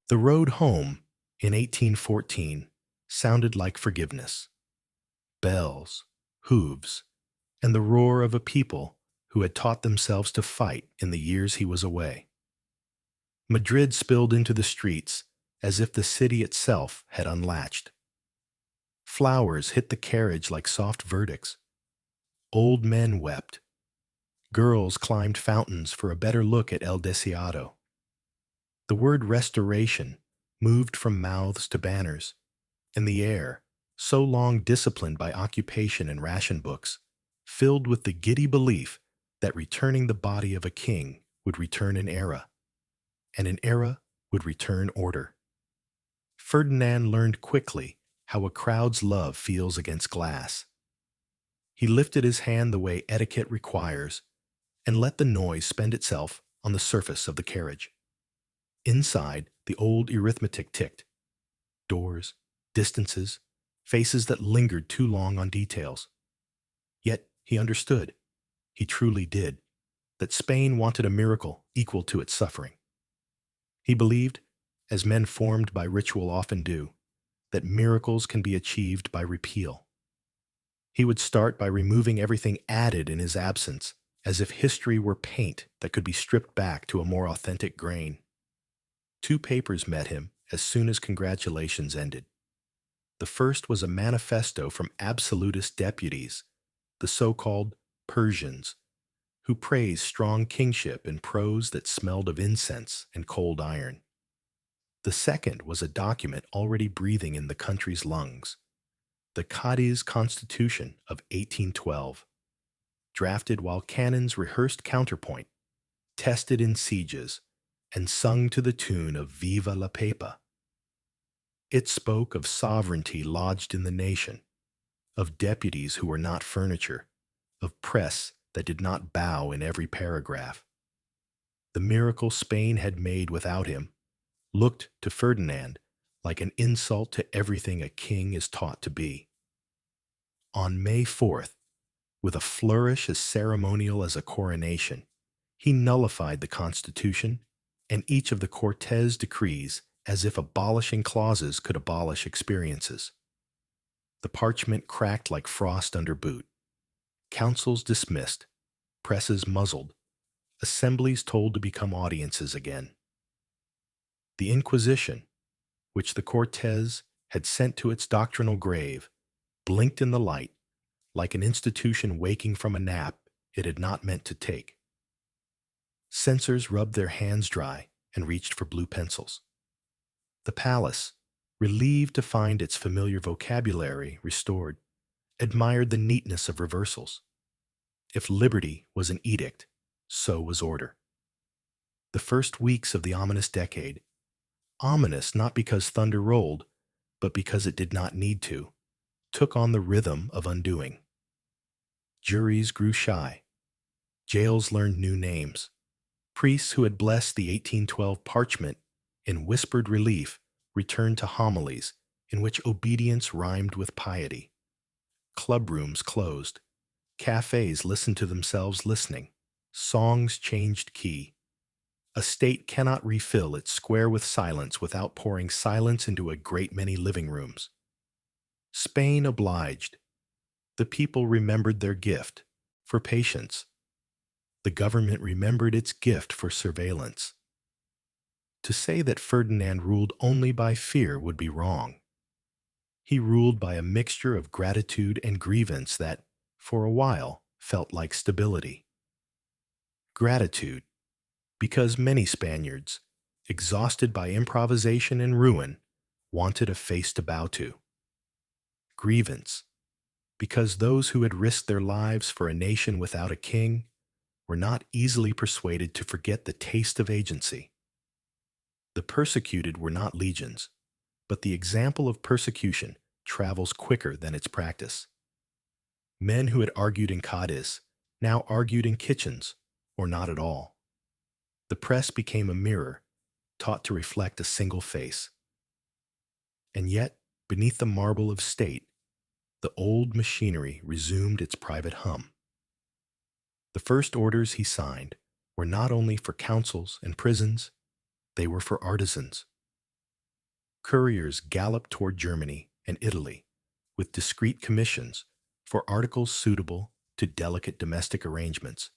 The road home in 1814 sounded like forgiveness. Bells, hooves, and the roar of a people who had taught themselves to fight in the years he was away. Madrid spilled into the streets as if the city itself had unlatched. Flowers hit the carriage like soft verdicts. Old men wept. Girls climbed fountains for a better look at El Deseado. The word restoration moved from mouths to banners, and the air, so long disciplined by occupation and ration books, filled with the giddy belief that returning the body of a king would return an era, and an era would return order. Ferdinand learned quickly how a crowd's love feels against glass. He lifted his hand the way etiquette requires and let the noise spend itself on the surface of the carriage. Inside, the old arithmetic ticked. Doors, distances, faces that lingered too long on details. Yet he understood, he truly did, that Spain wanted a miracle equal to its suffering. He believed, as men formed by ritual often do, that miracles can be achieved by repeal. He would start by removing everything added in his absence, as if history were paint that could be stripped back to a more authentic grain. 2 papers met him as soon as congratulations ended. The first was a manifesto from absolutist deputies, the so-called Persians, who praised strong kingship in prose that smelled of incense and cold iron. The second was a document already breathing in the country's lungs, the Cádiz Constitution of 1812, drafted while cannons rehearsed counterpoint, tested in sieges, and sung to the tune of Viva la Pepa. It spoke of sovereignty lodged in the nation, of deputies who were not furniture, of press that did not bow in every paragraph. The miracle Spain had made without him looked to Ferdinand like an insult to everything a king is taught to be. On May 4th, with a flourish as ceremonial as a coronation, he nullified the Constitution and each of the Cortes decrees as if abolishing clauses could abolish experiences. The parchment cracked like frost under boot. Councils dismissed, presses muzzled, assemblies told to become audiences again. The Inquisition, which the Cortes had sent to its doctrinal grave, blinked in the light like an institution waking from a nap it had not meant to take. Censors rubbed their hands dry and reached for blue pencils. The palace, relieved to find its familiar vocabulary restored, admired the neatness of reversals. If liberty was an edict, so was order. The first weeks of the ominous decade, ominous not because thunder rolled, but because it did not need to, took on the rhythm of undoing. Juries grew shy. Jails learned new names. Priests who had blessed the 1812 parchment in whispered relief returned to homilies in which obedience rhymed with piety. Clubrooms closed. Cafes listened to themselves listening. Songs changed key. A state cannot refill its square with silence without pouring silence into a great many living rooms. Spain obliged. The people remembered their gift for patience. The government remembered its gift for surveillance. To say that Ferdinand ruled only by fear would be wrong. He ruled by a mixture of gratitude and grievance that, for a while, felt like stability. Gratitude, because many Spaniards, exhausted by improvisation and ruin, wanted a face to bow to. Grievance, because those who had risked their lives for a nation without a king were not easily persuaded to forget the taste of agency. The persecuted were not legions, but the example of persecution travels quicker than its practice. Men who had argued in Cádiz now argued in kitchens, or not at all. The press became a mirror, taught to reflect a single face. And yet, beneath the marble of state, the old machinery resumed its private hum. The first orders he signed were not only for councils and prisons, they were for artisans. Couriers galloped toward Germany and Italy with discreet commissions for articles suitable to delicate domestic arrangements,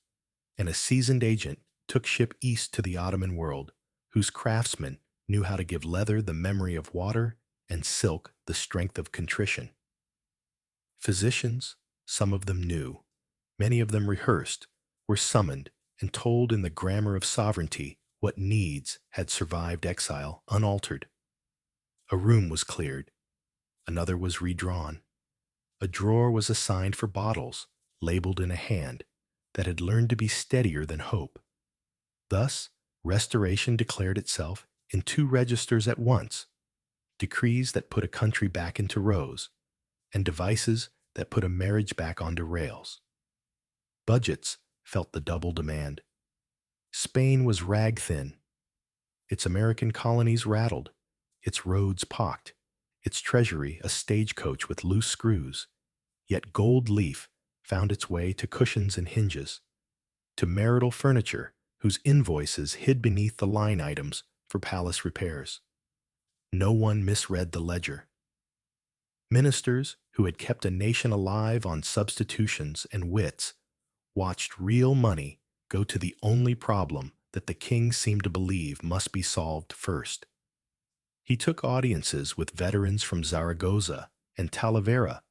and a seasoned agent took ship east to the Ottoman world, whose craftsmen knew how to give leather the memory of water and silk the strength of contrition. Physicians, some of them new, many of them rehearsed, were summoned and told in the grammar of sovereignty what needs had survived exile unaltered. A room was cleared, another was redrawn. A drawer was assigned for bottles, labeled in a hand, that had learned to be steadier than hope. Thus, restoration declared itself in two registers at once, decrees that put a country back into rows, and devices that put a marriage back onto rails. Budgets felt the double demand. Spain was rag-thin. Its American colonies rattled, its roads pocked, its treasury a stagecoach with loose screws, yet gold leaf found its way to cushions and hinges, to marital furniture whose invoices hid beneath the line items for palace repairs. No one misread the ledger. Ministers who had kept a nation alive on substitutions and wits watched real money go to the only problem that the king seemed to believe must be solved first. He took audiences with veterans from Zaragoza and Talavera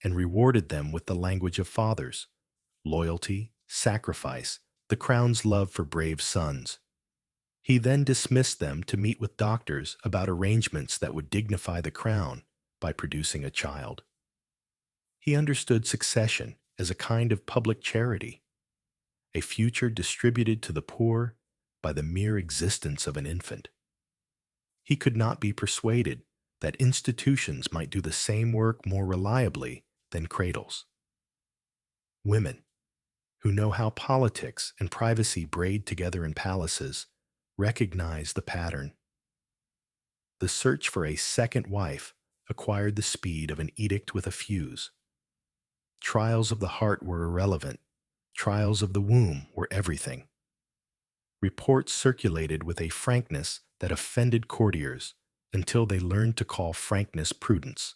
and rewarded them with the language of fathers, loyalty, sacrifice, the crown's love for brave sons. He then dismissed them to meet with doctors about arrangements that would dignify the crown by producing a child. He understood succession as a kind of public charity, a future distributed to the poor by the mere existence of an infant. He could not be persuaded that institutions might do the same work more reliably than cradles. Women, who know how politics and privacy braid together in palaces, recognize the pattern. The search for a second wife acquired the speed of an edict with a fuse. Trials of the heart were irrelevant. Trials of the womb were everything. Reports circulated with a frankness that offended courtiers until they learned to call frankness prudence.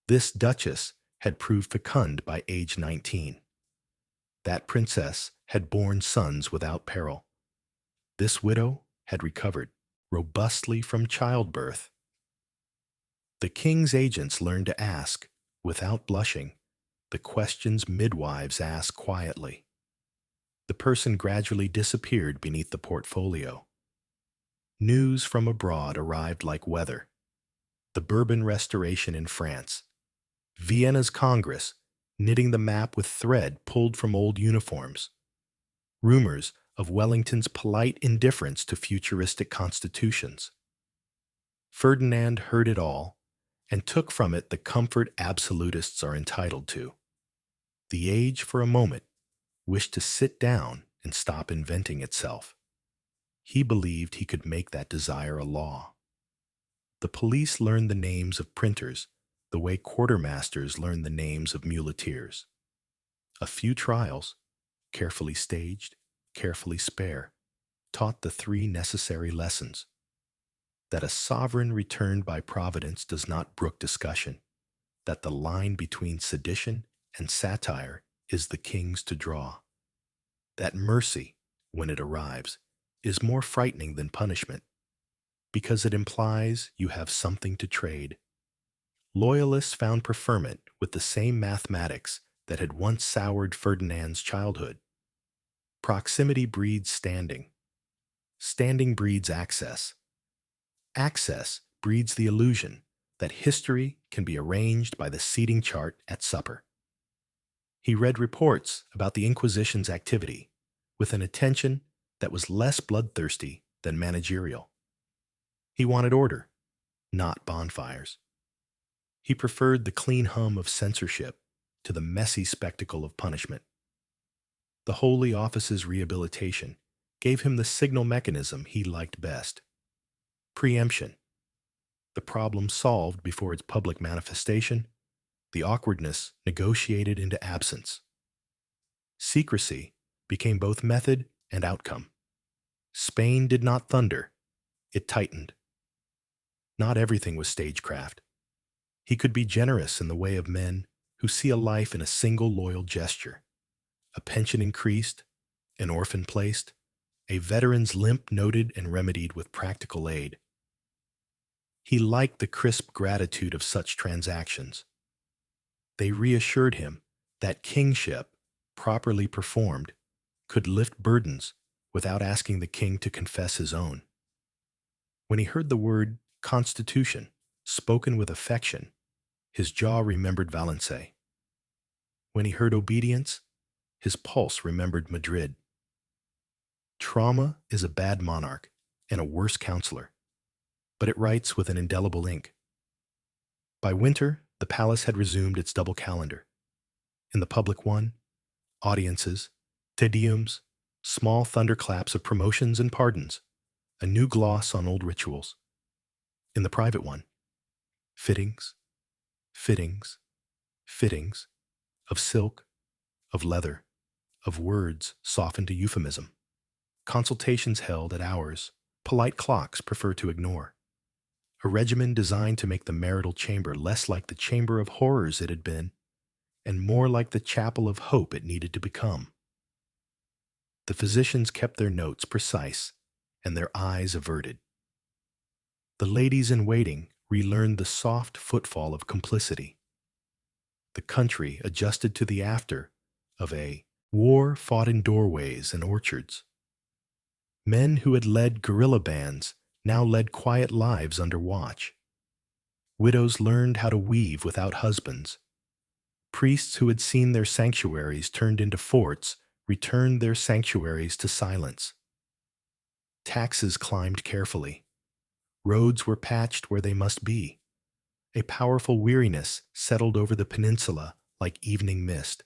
This duchess had proved fecund by age 19. That princess had borne sons without peril. This widow had recovered robustly from childbirth. The king's agents learned to ask, without blushing, the questions midwives ask quietly. The person gradually disappeared beneath the portfolio. News from abroad arrived like weather. The Bourbon Restoration in France. Vienna's Congress, knitting the map with thread pulled from old uniforms. Rumors of Wellington's polite indifference to futuristic constitutions. Ferdinand heard it all and took from it the comfort absolutists are entitled to. The age, for a moment, wished to sit down and stop inventing itself. He believed he could make that desire a law. The police learned the names of printers the way quartermasters learn the names of muleteers. A few trials, carefully staged, carefully spare, taught the three necessary lessons: that a sovereign returned by providence does not brook discussion, that the line between sedition and satire is the king's to draw, that mercy, when it arrives, is more frightening than punishment, because it implies you have something to trade. Loyalists found preferment with the same mathematics that had once soured Ferdinand's childhood. Proximity breeds standing. Standing breeds access. Access breeds the illusion that history can be arranged by the seating chart at supper. He read reports about the Inquisition's activity with an attention that was less bloodthirsty than managerial. He wanted order, not bonfires. He preferred the clean hum of censorship to the messy spectacle of punishment. The Holy Office's rehabilitation gave him the signal mechanism he liked best: preemption. The problem solved before its public manifestation, the awkwardness negotiated into absence. Secrecy became both method and outcome. Spain did not thunder, it tightened. Not everything was stagecraft. He could be generous in the way of men who see a life in a single loyal gesture: a pension increased, an orphan placed, a veteran's limp noted and remedied with practical aid. He liked the crisp gratitude of such transactions. They reassured him that kingship, properly performed, could lift burdens without asking the king to confess his own. When he heard the word Constitution spoken with affection, his jaw remembered Valencia. When he heard obedience, his pulse remembered Madrid. Trauma is a bad monarch and a worse counselor, but it writes with an indelible ink. By winter, the palace had resumed its double calendar. In the public one, audiences, te deums, small thunderclaps of promotions and pardons, a new gloss on old rituals. In the private one, fittings, fittings, fittings, of silk, of leather, of words softened to euphemism. Consultations held at hours polite clocks prefer to ignore. A regimen designed to make the marital chamber less like the chamber of horrors it had been, and more like the chapel of hope it needed to become. The physicians kept their notes precise and their eyes averted. The ladies in waiting relearned the soft footfall of complicity. The country adjusted to the after of a war fought in doorways and orchards. Men who had led guerrilla bands now led quiet lives under watch. Widows learned how to weave without husbands. Priests who had seen their sanctuaries turned into forts returned their sanctuaries to silence. Taxes climbed carefully. Roads were patched where they must be. A powerful weariness settled over the peninsula like evening mist.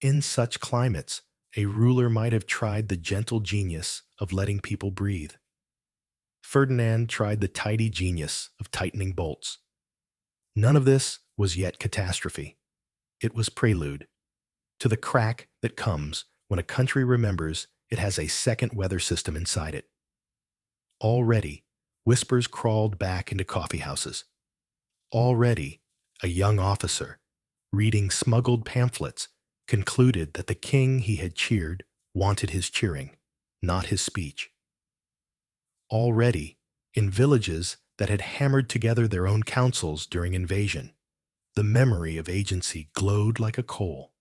In such climates, a ruler might have tried the gentle genius of letting people breathe. Ferdinand tried the tidy genius of tightening bolts. None of this was yet catastrophe. It was prelude to the crack that comes when a country remembers it has a second weather system inside it. Already, whispers crawled back into coffeehouses. Already, a young officer, reading smuggled pamphlets, concluded that the king he had cheered wanted his cheering, not his speech. Already, in villages that had hammered together their own councils during invasion, the memory of agency glowed like a coal.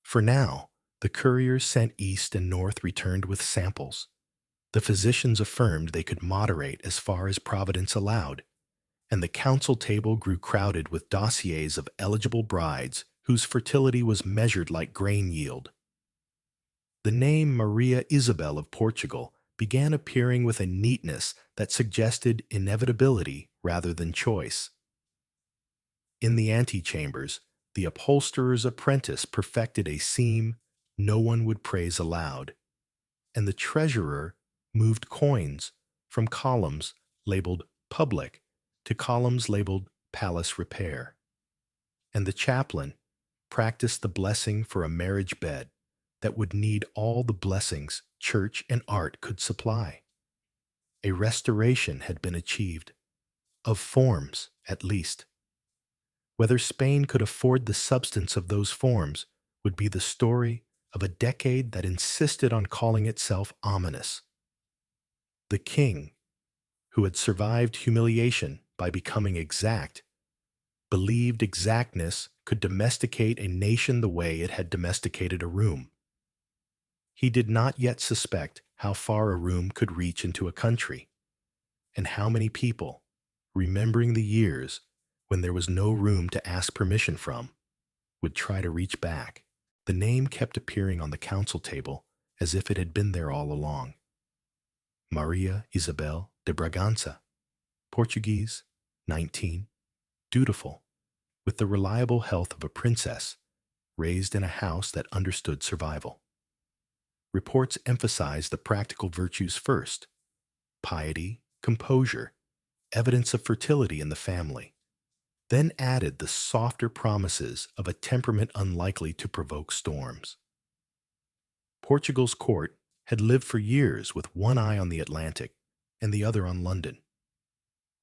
For now, the couriers sent east and north returned with samples. The physicians affirmed they could moderate as far as Providence allowed, and the council table grew crowded with dossiers of eligible brides whose fertility was measured like grain yield. The name María Isabel of Portugal began appearing with a neatness that suggested inevitability rather than choice. In the antechambers, the upholsterer's apprentice perfected a seam no one would praise aloud, and the treasurer moved coins from columns labeled public to columns labeled palace repair. And the chaplain practiced the blessing for a marriage bed that would need all the blessings church and art could supply. A restoration had been achieved, of forms at least. Whether Spain could afford the substance of those forms would be the story of a decade that insisted on calling itself ominous. The king, who had survived humiliation by becoming exact, believed exactness could domesticate a nation the way it had domesticated a room. He did not yet suspect how far a room could reach into a country, and how many people, remembering the years when there was no room to ask permission from, would try to reach back. The name kept appearing on the council table as if it had been there all along. María Isabel de Braganza, Portuguese, 19, dutiful, with the reliable health of a princess, raised in a house that understood survival. Reports emphasized the practical virtues first: piety, composure, evidence of fertility in the family, then added the softer promises of a temperament unlikely to provoke storms. Portugal's court had lived for years with one eye on the Atlantic and the other on London.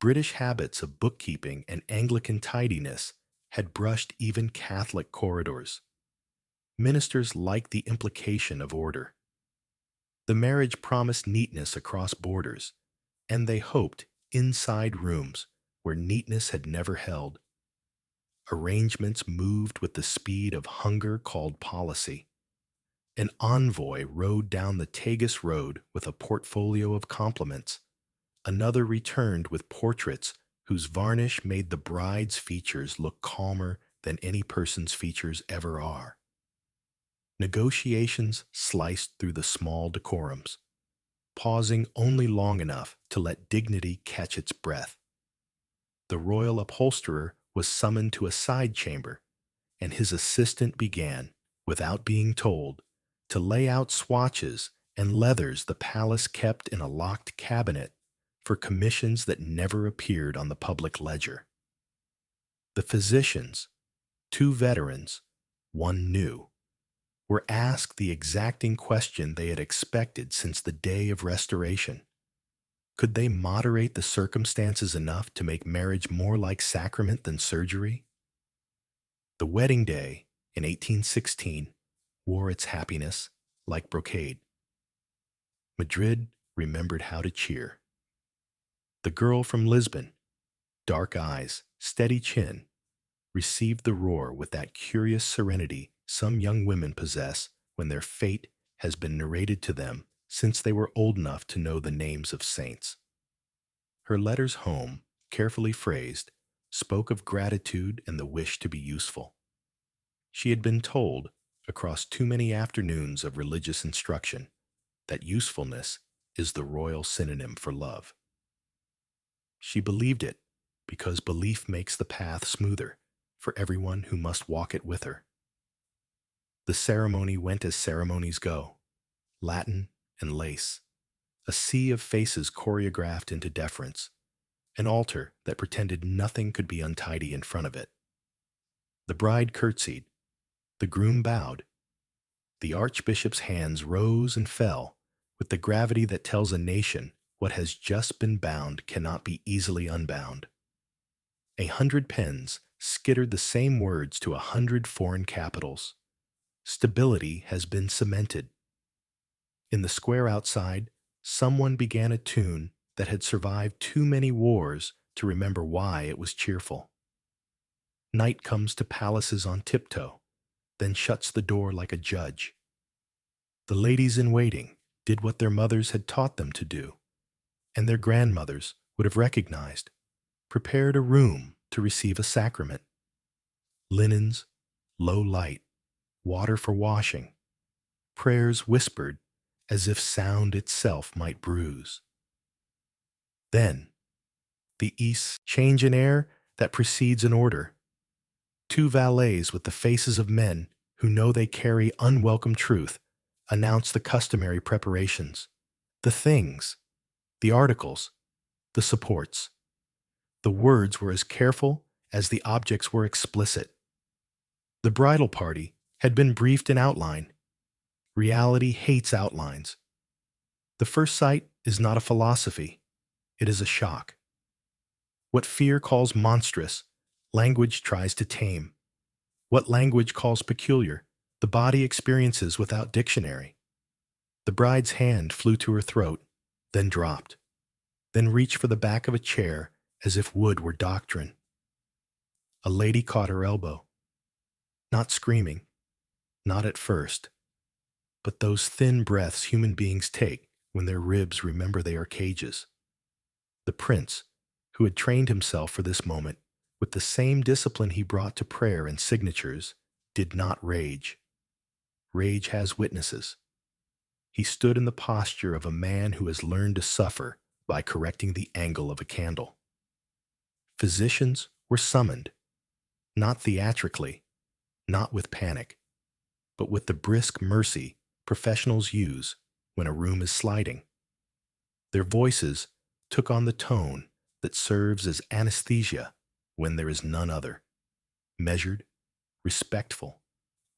British habits of bookkeeping and Anglican tidiness had brushed even Catholic corridors. Ministers liked the implication of order. The marriage promised neatness across borders, and they hoped inside rooms where neatness had never held. Arrangements moved with the speed of hunger called policy. An envoy rode down the Tagus Road with a portfolio of compliments. Another returned with portraits whose varnish made the bride's features look calmer than any person's features ever are. Negotiations sliced through the small decorums, pausing only long enough to let dignity catch its breath. The royal upholsterer was summoned to a side chamber, and his assistant began, without being told, to lay out swatches and leathers the palace kept in a locked cabinet for commissions that never appeared on the public ledger. The physicians, 2 veterans, 1 new, were asked the exacting question they had expected since the day of Restoration. Could they moderate the circumstances enough to make marriage more like sacrament than surgery? The wedding day in 1816 wore its happiness like brocade. Madrid remembered how to cheer. The girl from Lisbon, dark eyes, steady chin, received the roar with that curious serenity some young women possess when their fate has been narrated to them since they were old enough to know the names of saints. Her letters home, carefully phrased, spoke of gratitude and the wish to be useful. She had been told, across too many afternoons of religious instruction, that usefulness is the royal synonym for love. She believed it because belief makes the path smoother for everyone who must walk it with her. The ceremony went as ceremonies go, Latin and lace, a sea of faces choreographed into deference, an altar that pretended nothing could be untidy in front of it. The bride curtsied, the groom bowed. The archbishop's hands rose and fell with the gravity that tells a nation what has just been bound cannot be easily unbound. 100 pens skittered the same words to 100 foreign capitals. Stability has been cemented. In the square outside, someone began a tune that had survived too many wars to remember why it was cheerful. Night comes to palaces on tiptoe, then shuts the door like a judge. The ladies in waiting did what their mothers had taught them to do, and their grandmothers would have recognized, prepared a room to receive a sacrament. Linens, low light, water for washing, prayers whispered as if sound itself might bruise. Then, the East's change in air that precedes an order. 2 valets with the faces of men who know they carry unwelcome truth announce the customary preparations, the things, the articles, the supports. The words were as careful as the objects were explicit. The bridal party had been briefed in outline. Reality hates outlines. The first sight is not a philosophy. It is a shock. What fear calls monstrous, language tries to tame. What language calls peculiar, the body experiences without dictionary. The bride's hand flew to her throat, then dropped, then reached for the back of a chair as if wood were doctrine. A lady caught her elbow. Not screaming, not at first, but those thin breaths human beings take when their ribs remember they are cages. The prince, who had trained himself for this moment with the same discipline he brought to prayer and signatures, did not rage. Rage has witnesses. He stood in the posture of a man who has learned to suffer by correcting the angle of a candle. Physicians were summoned, not theatrically, not with panic, but with the brisk mercy professionals use when a room is sliding. Their voices took on the tone that serves as anesthesia when there is none other, measured, respectful,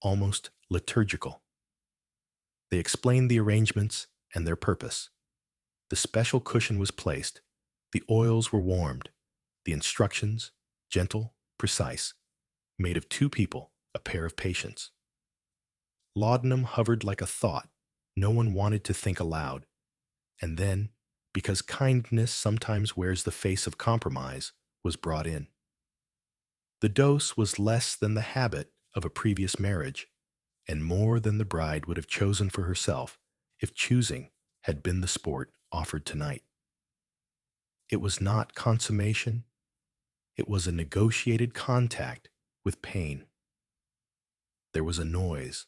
almost liturgical. They explained the arrangements and their purpose. The special cushion was placed, the oils were warmed, The instructions, gentle, precise, made of two people, a pair of patients. Laudanum hovered like a thought no one wanted to think aloud, and then, because kindness sometimes wears the face of compromise, was brought in. The dose was less than the habit of a previous marriage, and more than the bride would have chosen for herself if choosing had been the sport offered tonight. It was not consummation, it was a negotiated contact with pain. There was a noise,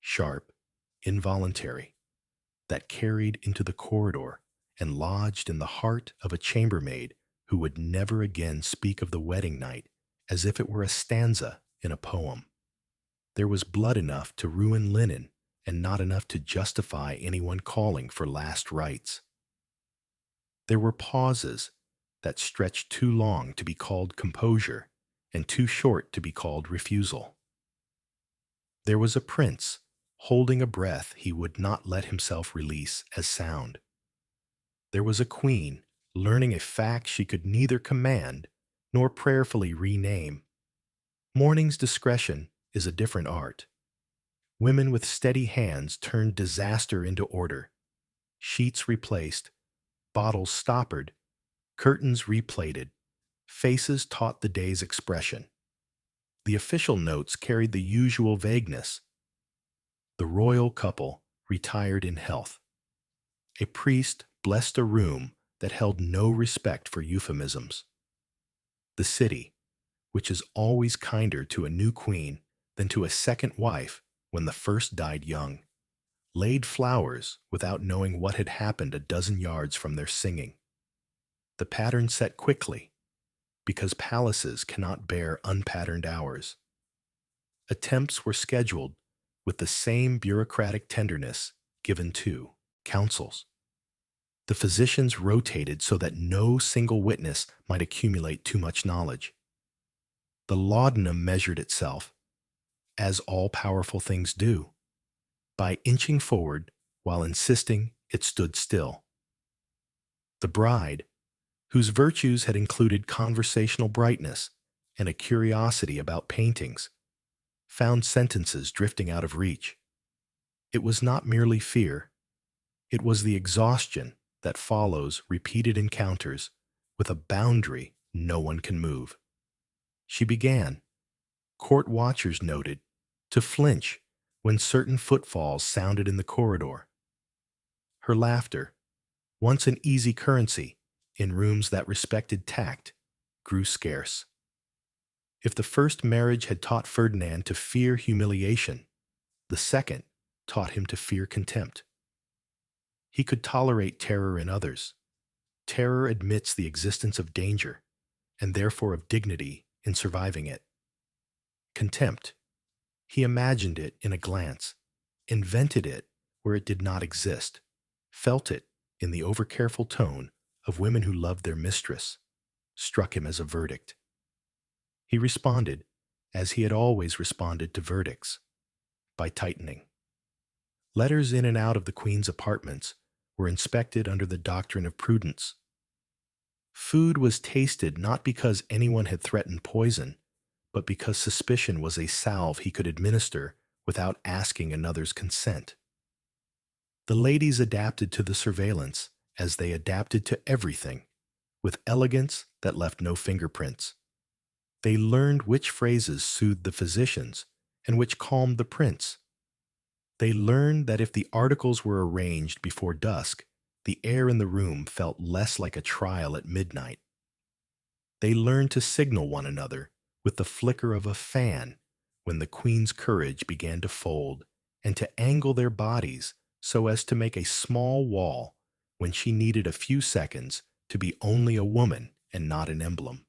sharp, involuntary, that carried into the corridor and lodged in the heart of a chambermaid who would never again speak of the wedding night as if it were a stanza in a poem. There was blood enough to ruin linen and not enough to justify anyone calling for last rites. There were pauses that stretched too long to be called composure and too short to be called refusal. There was a prince holding a breath he would not let himself release as sound. There was a queen learning a fact she could neither command nor prayerfully rename. Mourning's discretion is a different art. Women with steady hands turned disaster into order. Sheets replaced, bottles stoppered, curtains replated, faces taught the day's expression. The official notes carried the usual vagueness. The royal couple retired in health. A priest blessed a room that held no respect for euphemisms. The city, which is always kinder to a new queen than to a second wife when the first died young, laid flowers without knowing what had happened a dozen yards from their singing. The pattern set quickly, because palaces cannot bear unpatterned hours. Attempts were scheduled with the same bureaucratic tenderness given to councils. The physicians rotated so that no single witness might accumulate too much knowledge. The laudanum measured itself, as all powerful things do, by inching forward while insisting it stood still. The bride, whose virtues had included conversational brightness and a curiosity about paintings, found sentences drifting out of reach. It was not merely fear, it was the exhaustion that follows repeated encounters with a boundary no one can move. She began, court watchers noted, to flinch when certain footfalls sounded in the corridor. Her laughter, once an easy currency in rooms that respected tact, grew scarce. If the first marriage had taught Ferdinand to fear humiliation, the second taught him to fear contempt. He could tolerate terror in others. Terror admits the existence of danger, and therefore of dignity in surviving it. Contempt. He imagined it in a glance, invented it where it did not exist, felt it in the overcareful tone of women who loved their mistress, struck him as a verdict. He responded, as he had always responded to verdicts, by tightening. Letters in and out of the Queen's apartments were inspected under the doctrine of prudence. Food was tasted not because anyone had threatened poison, but because suspicion was a salve he could administer without asking another's consent. The ladies adapted to the surveillance as they adapted to everything, with elegance that left no fingerprints. They learned which phrases soothed the physicians and which calmed the prince. They learned that if the articles were arranged before dusk, the air in the room felt less like a trial at midnight. They learned to signal one another with the flicker of a fan when the Queen's courage began to fold, and to angle their bodies so as to make a small wall when she needed a few seconds to be only a woman and not an emblem.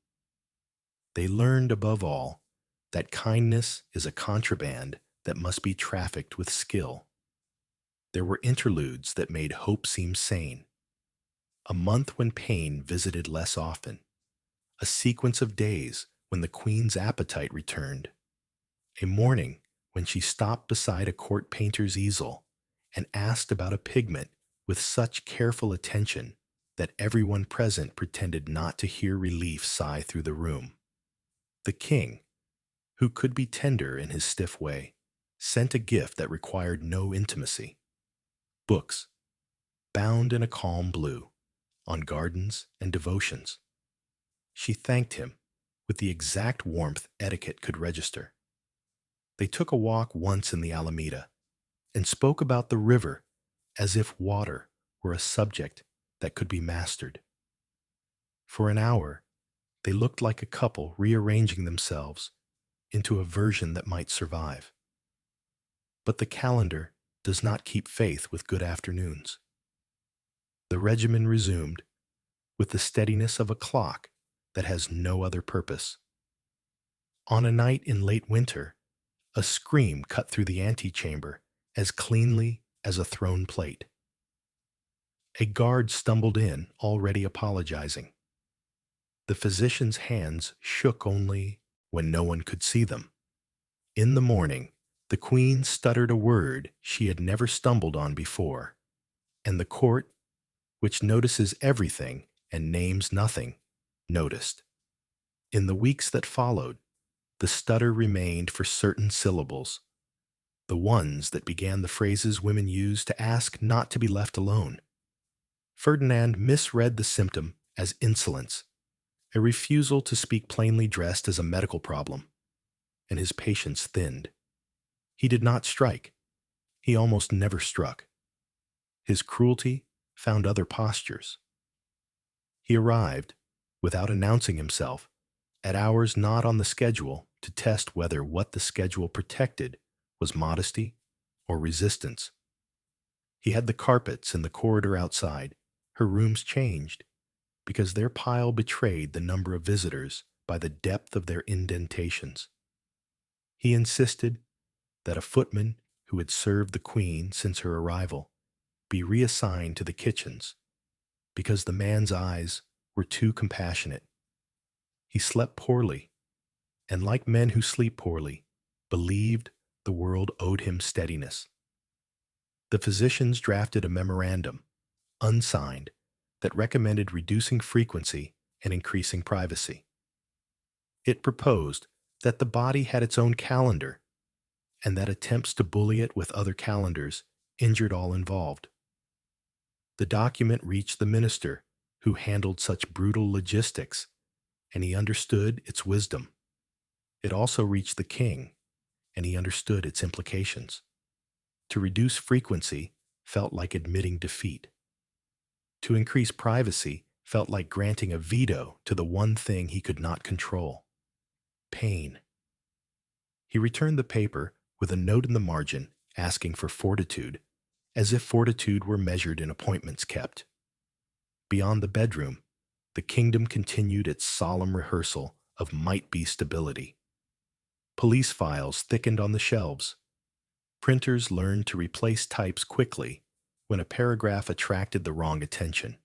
They learned, above all, that kindness is a contraband that must be trafficked with skill. There were interludes that made hope seem sane. A month when pain visited less often. A sequence of days when the Queen's appetite returned. A morning when she stopped beside a court painter's easel and asked about a pigment with such careful attention that everyone present pretended not to hear relief sigh through the room. The king, who could be tender in his stiff way, sent a gift that required no intimacy: books, bound in a calm blue, on gardens and devotions. She thanked him with the exact warmth etiquette could register. They took a walk once in the Alameda and spoke about the river as if water were a subject that could be mastered. For an hour, they looked like a couple rearranging themselves into a version that might survive. But the calendar does not keep faith with good afternoons. The regimen resumed with the steadiness of a clock that has no other purpose. On a night in late winter, a scream cut through the antechamber as cleanly as a thrown plate. A guard stumbled in, already apologizing. The physician's hands shook only when no one could see them. In the morning, the queen stuttered a word she had never stumbled on before, and the court, which notices everything and names nothing, noticed. In the weeks that followed, the stutter remained for certain syllables, the ones that began the phrases women use to ask not to be left alone. Ferdinand misread the symptom as insolence, a refusal to speak plainly dressed as a medical problem, and his patience thinned. He did not strike. He almost never struck. His cruelty found other postures. He arrived, without announcing himself, at hours not on the schedule to test whether what the schedule protected was modesty or resistance. He had the carpets in the corridor outside, her rooms changed, because their pile betrayed the number of visitors by the depth of their indentations. He insisted that a footman who had served the queen since her arrival be reassigned to the kitchens, because the man's eyes were too compassionate. He slept poorly, and like men who sleep poorly, believed the world owed him steadiness. The physicians drafted a memorandum, unsigned, that recommended reducing frequency and increasing privacy. It proposed that the body had its own calendar, and that attempts to bully it with other calendars injured all involved. The document reached the minister, who handled such brutal logistics, and he understood its wisdom. It also reached the king, and he understood its implications. To reduce frequency felt like admitting defeat. To increase privacy felt like granting a veto to the one thing he could not control: pain. He returned the paper with a note in the margin asking for fortitude, as if fortitude were measured in appointments kept. Beyond the bedroom, the kingdom continued its solemn rehearsal of might-be stability. Police files thickened on the shelves. Printers learned to replace types quickly when a paragraph attracted the wrong attention.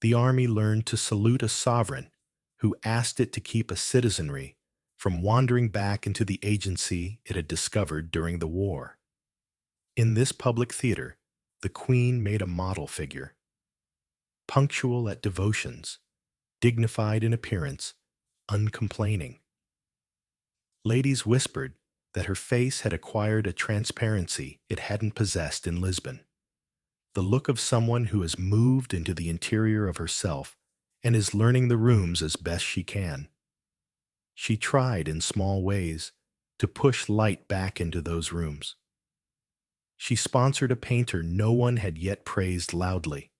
The army learned to salute a sovereign who asked it to keep a citizenry from wandering back into the agency it had discovered during the war. In this public theater, the queen made a model figure. Punctual at devotions, dignified in appearance, uncomplaining. Ladies whispered that her face had acquired a transparency it hadn't possessed in Lisbon, the look of someone who has moved into the interior of herself and is learning the rooms as best she can. She tried in small ways to push light back into those rooms. She sponsored a painter no one had yet praised loudly.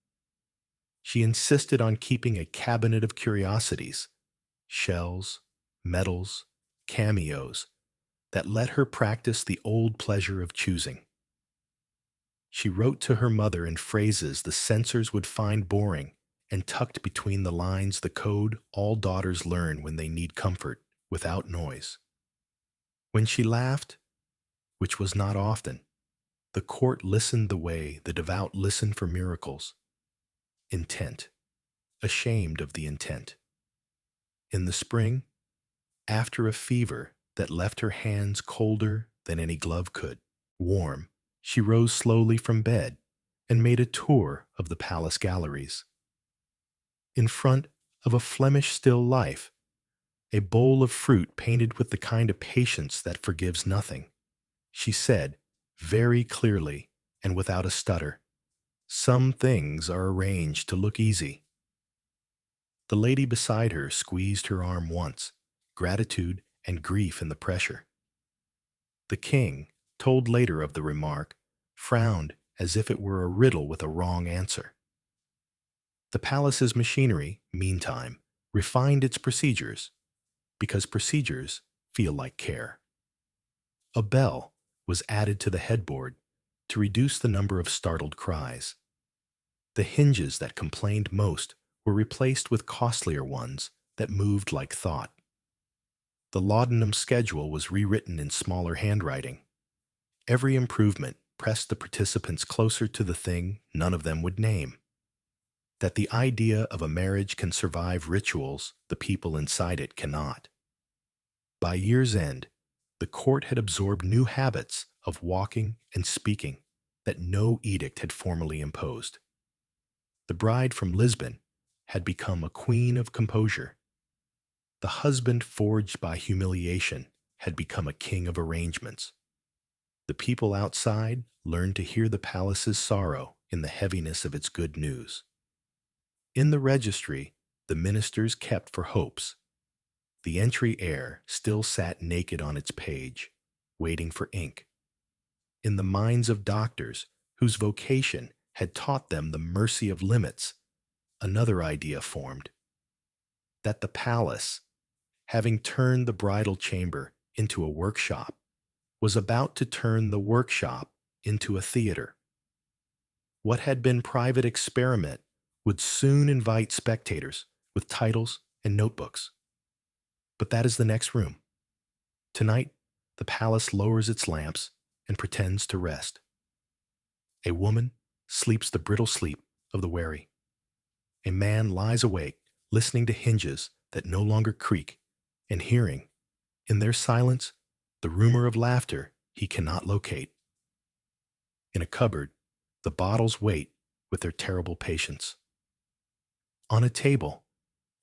She insisted on keeping a cabinet of curiosities, shells, medals, cameos, that let her practice the old pleasure of choosing. She wrote to her mother in phrases the censors would find boring and tucked between the lines the code all daughters learn when they need comfort without noise. When she laughed, which was not often, the court listened the way the devout listen for miracles. Intent, ashamed of the intent. In the spring, after a fever that left her hands colder than any glove could, warm, she rose slowly from bed and made a tour of the palace galleries. In front of a Flemish still life, a bowl of fruit painted with the kind of patience that forgives nothing, she said, very clearly and without a stutter, "Some things are arranged to look easy." The lady beside her squeezed her arm once, gratitude and grief in the pressure. The king, told later of the remark, frowned as if it were a riddle with a wrong answer. The palace's machinery, meantime, refined its procedures, because procedures feel like care. A bell was added to the headboard to reduce the number of startled cries. The hinges that complained most were replaced with costlier ones that moved like thought. The laudanum schedule was rewritten in smaller handwriting. Every improvement pressed the participants closer to the thing none of them would name: that the idea of a marriage can survive rituals the people inside it cannot. By year's end, the court had absorbed new habits of walking and speaking that no edict had formally imposed. The bride from Lisbon had become a queen of composure. The husband forged by humiliation had become a king of arrangements. The people outside learned to hear the palace's sorrow in the heaviness of its good news. In the registry, the ministers kept for hopes. The entry heir still sat naked on its page, waiting for ink. In the minds of doctors, whose vocation had taught them the mercy of limits, another idea formed: that the palace, having turned the bridal chamber into a workshop, was about to turn the workshop into a theater. What had been private experiment would soon invite spectators with titles and notebooks. But that is the next room. Tonight, the palace lowers its lamps and pretends to rest. A woman sleeps the brittle sleep of the weary. A man lies awake, listening to hinges that no longer creak, and hearing, in their silence, the rumor of laughter he cannot locate. In a cupboard, the bottles wait with their terrible patience. On a table,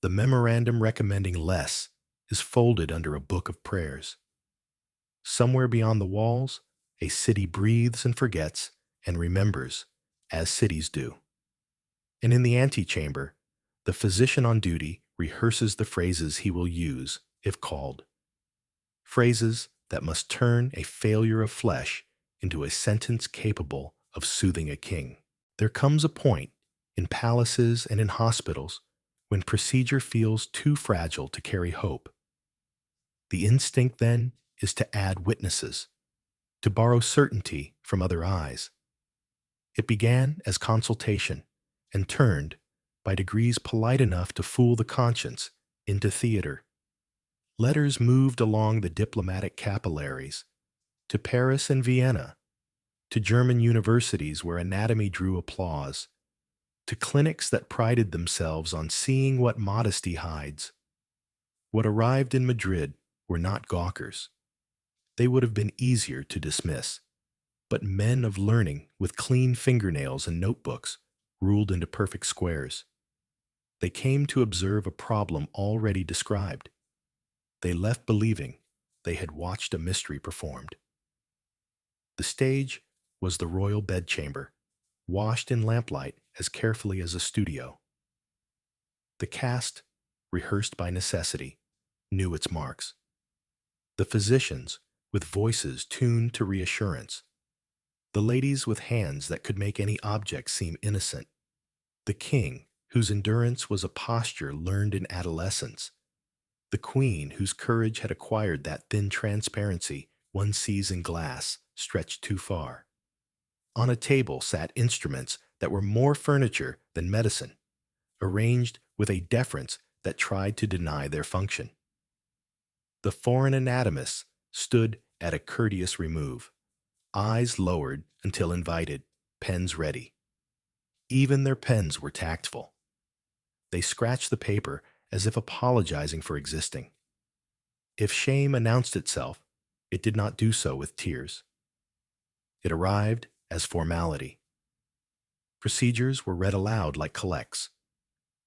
the memorandum recommending less is folded under a book of prayers. Somewhere beyond the walls, a city breathes and forgets and remembers, as cities do. And in the antechamber, the physician on duty rehearses the phrases he will use if called. Phrases that must turn a failure of flesh into a sentence capable of soothing a king. There comes a point, in palaces and in hospitals, when procedure feels too fragile to carry hope. The instinct, then, is to add witnesses, to borrow certainty from other eyes. It began as consultation and turned, by degrees polite enough to fool the conscience, into theater. Letters moved along the diplomatic capillaries, to Paris and Vienna, to German universities where anatomy drew applause, to clinics that prided themselves on seeing what modesty hides. What arrived in Madrid were not gawkers. They would have been easier to dismiss, but men of learning with clean fingernails and notebooks ruled into perfect squares. They came to observe a problem already described. They left believing they had watched a mystery performed. The stage was the royal bedchamber, washed in lamplight as carefully as a studio. The cast, rehearsed by necessity, knew its marks. The physicians, with voices tuned to reassurance. The ladies with hands that could make any object seem innocent. The king, whose endurance was a posture learned in adolescence. The queen, whose courage had acquired that thin transparency one sees in glass stretched too far. On a table sat instruments that were more furniture than medicine, arranged with a deference that tried to deny their function. The foreign anatomists stood at a courteous remove, eyes lowered until invited, pens ready. Even their pens were tactful. They scratched the paper as if apologizing for existing. If shame announced itself, it did not do so with tears. It arrived as formality. Procedures were read aloud like collects.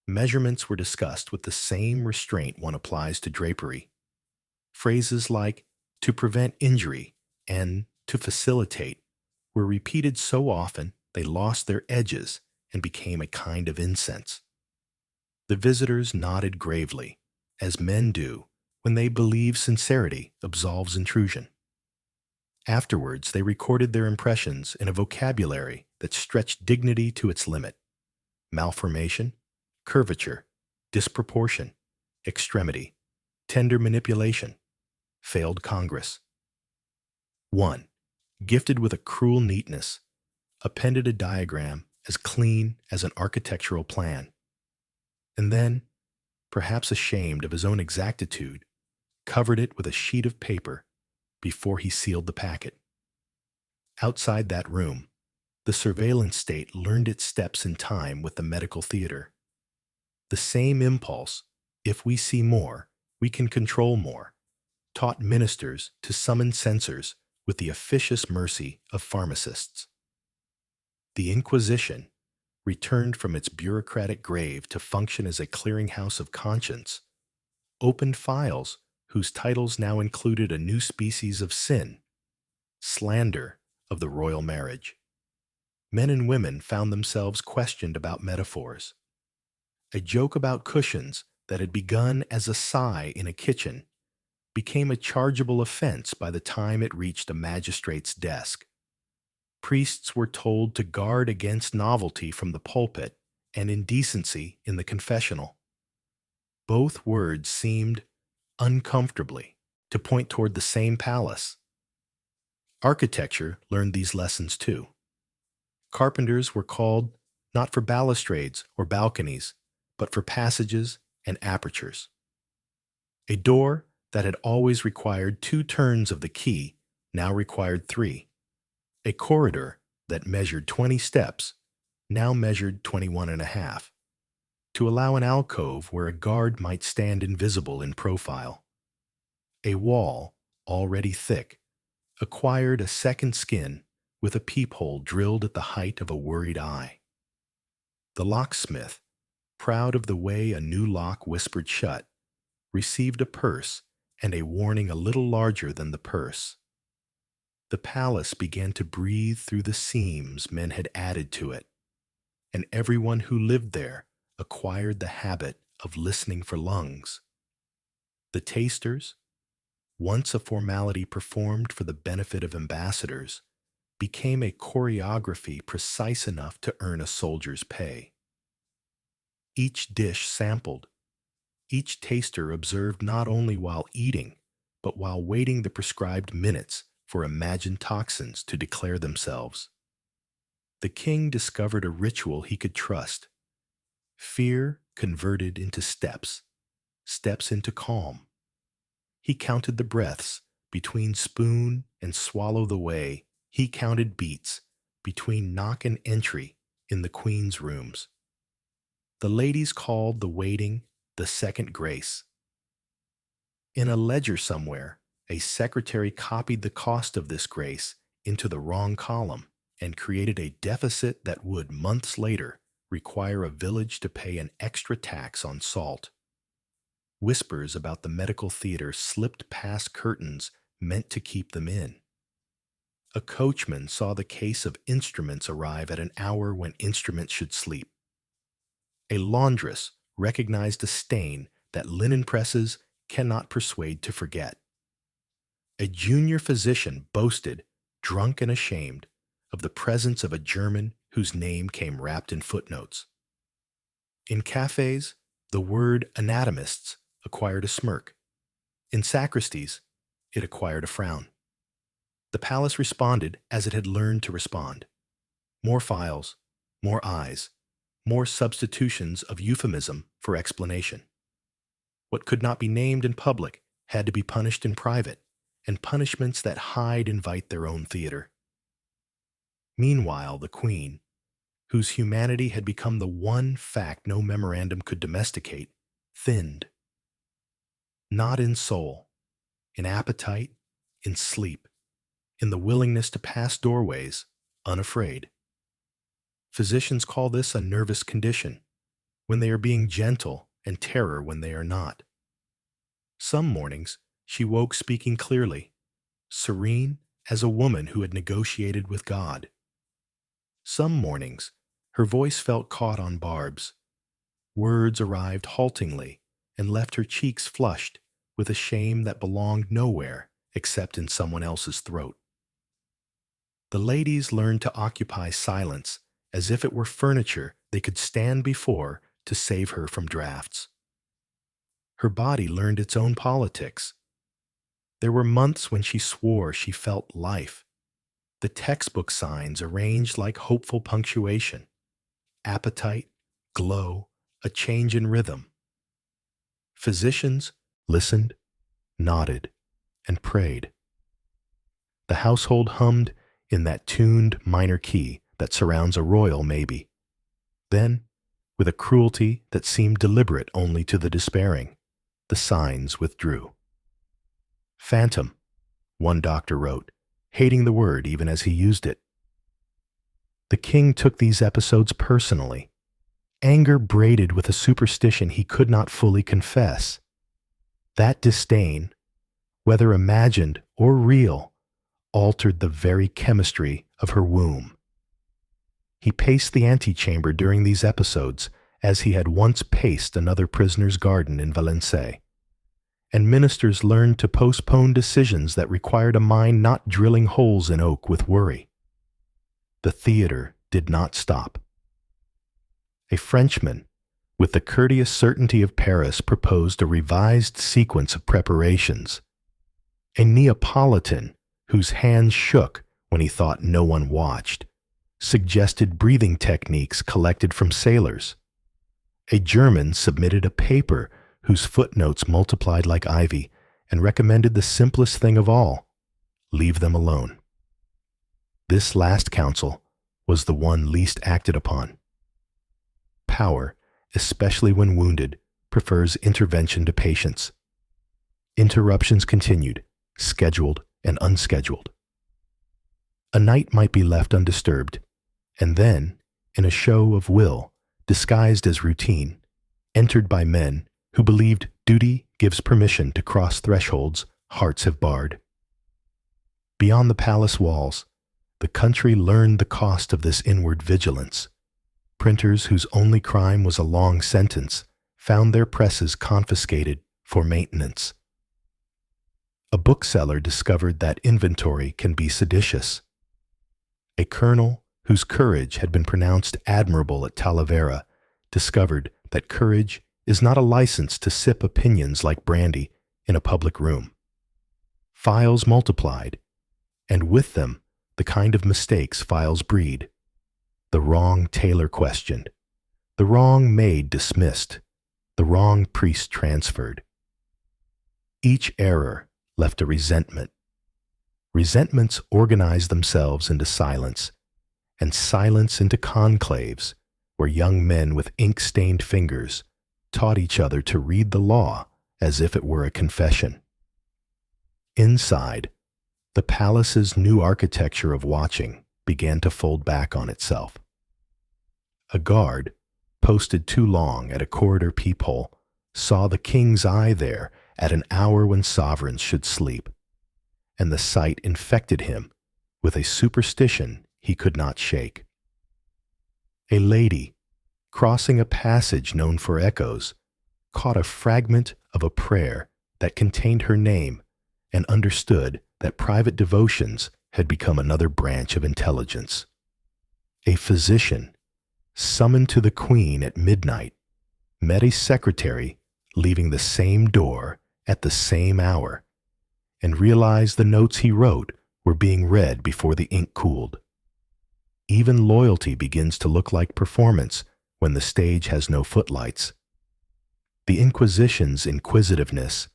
Measurements were discussed with the same restraint one applies to drapery. Phrases like to prevent injury and to facilitate were repeated so often they lost their edges and became a kind of incense. The visitors nodded gravely, as men do when they believe sincerity absolves intrusion. Afterwards, they recorded their impressions in a vocabulary that stretched dignity to its limit: malformation, curvature, disproportion, extremity, tender manipulation, failed Congress. 1. Gifted with a cruel neatness, appended a diagram as clean as an architectural plan. And then, perhaps ashamed of his own exactitude, covered it with a sheet of paper before he sealed the packet. Outside that room, the surveillance state learned its steps in time with the medical theater. The same impulse, if we see more, we can control more, taught ministers to summon censors with the officious mercy of pharmacists. The Inquisition, returned from its bureaucratic grave to function as a clearinghouse of conscience, opened files whose titles now included a new species of sin: slander of the royal marriage. Men and women found themselves questioned about metaphors. A joke about cushions that had begun as a sigh in a kitchen became a chargeable offense by the time it reached a magistrate's desk. Priests were told to guard against novelty from the pulpit and indecency in the confessional. Both words seemed, uncomfortably, to point toward the same palace. Architecture learned these lessons too. Carpenters were called not for balustrades or balconies, but for passages and apertures. A door that had always required 2 turns of the key now required 3. A corridor that measured 20 steps now measured 21.5, to allow an alcove where a guard might stand invisible in profile. A wall, already thick, acquired a second skin with a peephole drilled at the height of a worried eye. The locksmith, proud of the way a new lock whispered shut, received a purse and a warning a little larger than the purse. The palace began to breathe through the seams men had added to it, and everyone who lived there acquired the habit of listening for lungs. The tasters, once a formality performed for the benefit of ambassadors, became a choreography precise enough to earn a soldier's pay. Each dish sampled. Each taster observed not only while eating, but while waiting the prescribed minutes for imagined toxins to declare themselves. The king discovered a ritual he could trust: fear converted into steps, steps into calm. He counted the breaths between spoon and swallow the way he counted beats between knock and entry in the queen's rooms. The ladies called the waiting the second grace. In a ledger somewhere, a secretary copied the cost of this grace into the wrong column and created a deficit that would, months later, require a village to pay an extra tax on salt. Whispers about the medical theater slipped past curtains meant to keep them in. A coachman saw the case of instruments arrive at an hour when instruments should sleep. A laundress recognized a stain that linen presses cannot persuade to forget. A junior physician boasted, drunk and ashamed, of the presence of a German whose name came wrapped in footnotes. In cafes, the word anatomists acquired a smirk. In sacristies, it acquired a frown. The palace responded as it had learned to respond. More files, more eyes, more substitutions of euphemism for explanation. What could not be named in public had to be punished in private, and punishments that hide invite their own theater. Meanwhile, the queen, whose humanity had become the one fact no memorandum could domesticate, thinned. Not in soul, in appetite, in sleep, in the willingness to pass doorways, unafraid. Physicians call this a nervous condition, when they are being gentle, and terror when they are not. Some mornings she woke speaking clearly, serene as a woman who had negotiated with God. Some mornings her voice felt caught on barbs. Words arrived haltingly and left her cheeks flushed with a shame that belonged nowhere except in someone else's throat. The ladies learned to occupy silence as if it were furniture they could stand before to save her from drafts. Her body learned its own politics. There were months when she swore she felt life. The textbook signs arranged like hopeful punctuation. Appetite, glow, a change in rhythm. Physicians listened, nodded, and prayed. The household hummed in that tuned minor key that surrounds a royal maybe. Then, with a cruelty that seemed deliberate only to the despairing, the signs withdrew. Phantom, one doctor wrote, hating the word even as he used it. The king took these episodes personally, anger braided with a superstition he could not fully confess. That disdain, whether imagined or real, altered the very chemistry of her womb. He paced the antechamber during these episodes as he had once paced another prisoner's garden in Valencia, and ministers learned to postpone decisions that required a mind not drilling holes in oak with worry. The theater did not stop. A Frenchman, with the courteous certainty of Paris, proposed a revised sequence of preparations. A Neapolitan, whose hands shook when he thought no one watched, suggested breathing techniques collected from sailors. A German submitted a paper whose footnotes multiplied like ivy and recommended the simplest thing of all: leave them alone. This last counsel was the one least acted upon. Power, especially when wounded, prefers intervention to patience. Interruptions continued, scheduled and unscheduled. A night might be left undisturbed, and then, in a show of will, disguised as routine, entered by men who believed duty gives permission to cross thresholds hearts have barred. Beyond the palace walls, the country learned the cost of this inward vigilance. Printers whose only crime was a long sentence found their presses confiscated for maintenance. A bookseller discovered that inventory can be seditious. A colonel whose courage had been pronounced admirable at Talavera discovered that courage is not a license to sip opinions like brandy in a public room. Files multiplied, and with them the kind of mistakes files breed. The wrong tailor questioned, the wrong maid dismissed, the wrong priest transferred. Each error left a resentment. Resentments organized themselves into silence, and silence into conclaves where young men with ink-stained fingers taught each other to read the law as if it were a confession. Inside, the palace's new architecture of watching began to fold back on itself. A guard, posted too long at a corridor peephole, saw the king's eye there at an hour when sovereigns should sleep, and the sight infected him with a superstition he could not shake. A lady, crossing a passage known for echoes, caught a fragment of a prayer that contained her name and understood that private devotions had become another branch of intelligence. A physician, summoned to the Queen at midnight, met a secretary leaving the same door at the same hour, and realized the notes he wrote were being read before the ink cooled. Even loyalty begins to look like performance when the stage has no footlights. The Inquisition's inquisitiveness,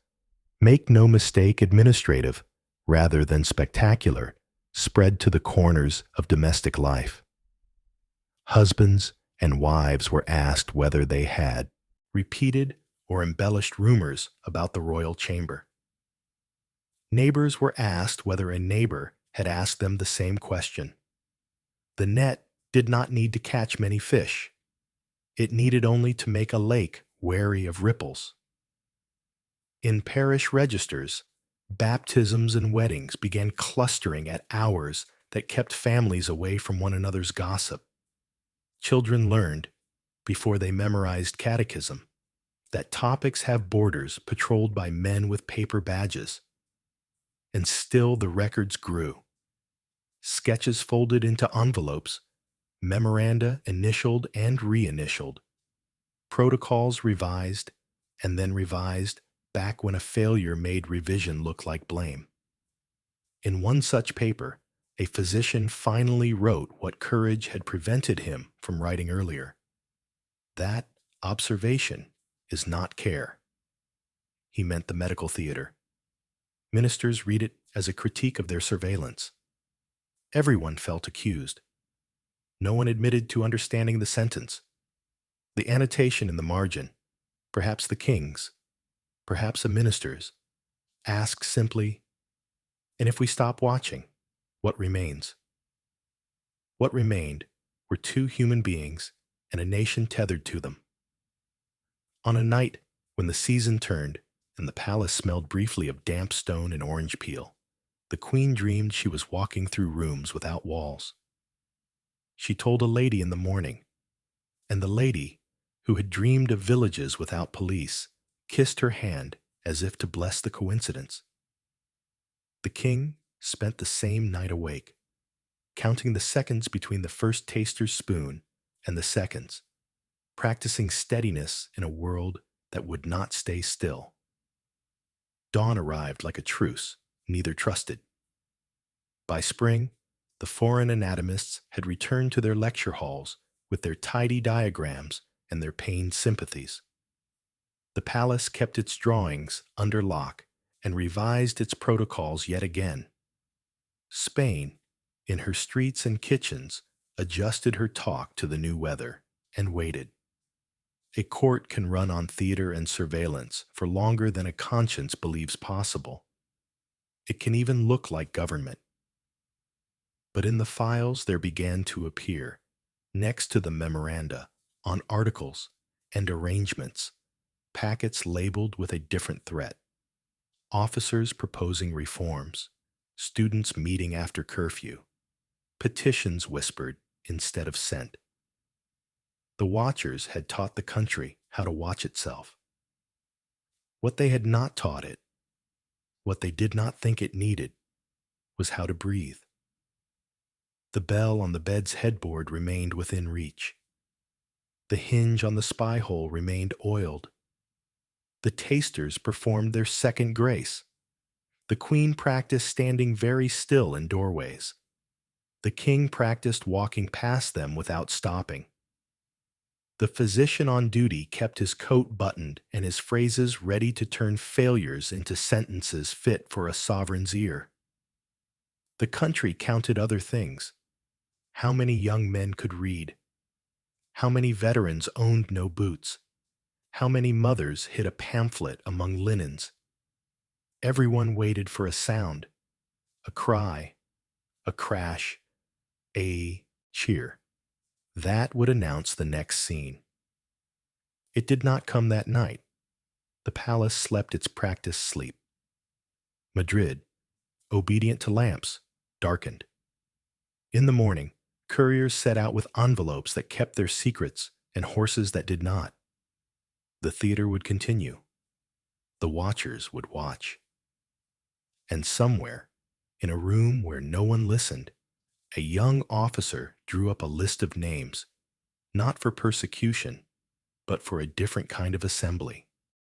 make no mistake administrative rather than spectacular, spread to the corners of domestic life. Husbands and wives were asked whether they had repeated or embellished rumors about the royal chamber. Neighbors were asked whether a neighbor had asked them the same question. The net did not need to catch many fish. It needed only to make a lake wary of ripples. In parish registers, baptisms and weddings began clustering at hours that kept families away from one another's gossip. Children learned, before they memorized catechism, that topics have borders patrolled by men with paper badges. And still the records grew. Sketches folded into envelopes, memoranda initialed and reinitialed, protocols revised and then revised back when a failure made revision look like blame. In one such paper, a physician finally wrote what courage had prevented him from writing earlier. That observation is not care. He meant the medical theater. Ministers read it as a critique of their surveillance. Everyone felt accused. No one admitted to understanding the sentence. The annotation in the margin, perhaps the king's, perhaps a minister's, asked simply, "And if we stop watching, what remains?" What remained were two human beings and a nation tethered to them. On a night when the season turned and the palace smelled briefly of damp stone and orange peel, the queen dreamed she was walking through rooms without walls. She told a lady in the morning, and the lady, who had dreamed of villages without police, kissed her hand as if to bless the coincidence. The king spent the same night awake, counting the seconds between the first taster's spoon and the seconds, practicing steadiness in a world that would not stay still. Dawn arrived like a truce neither trusted. By spring, the foreign anatomists had returned to their lecture halls with their tidy diagrams and their pained sympathies. The palace kept its drawings under lock and revised its protocols yet again. Spain, in her streets and kitchens, adjusted her talk to the new weather and waited. A court can run on theater and surveillance for longer than a conscience believes possible. It can even look like government. But in the files there began to appear, next to the memoranda, on articles and arrangements, packets labeled with a different threat. Officers proposing reforms, students meeting after curfew, petitions whispered instead of sent. The watchers had taught the country how to watch itself. What they had not taught it, what they did not think it needed, was how to breathe. The bell on the bed's headboard remained within reach. The hinge on the spy hole remained oiled. The tasters performed their second grace. The queen practiced standing very still in doorways. The king practiced walking past them without stopping. The physician on duty kept his coat buttoned and his phrases ready to turn failures into sentences fit for a sovereign's ear. The country counted other things. How many young men could read? How many veterans owned no boots? How many mothers hid a pamphlet among linens? Everyone waited for a sound, a cry, a crash, a cheer. That would announce the next scene. It did not come that night. The palace slept its practiced sleep. Madrid, obedient to lamps, darkened. In the morning, couriers set out with envelopes that kept their secrets and horses that did not. The theater would continue. The watchers would watch. And somewhere, in a room where no one listened, a young officer drew up a list of names, not for persecution, but for a different kind of assembly.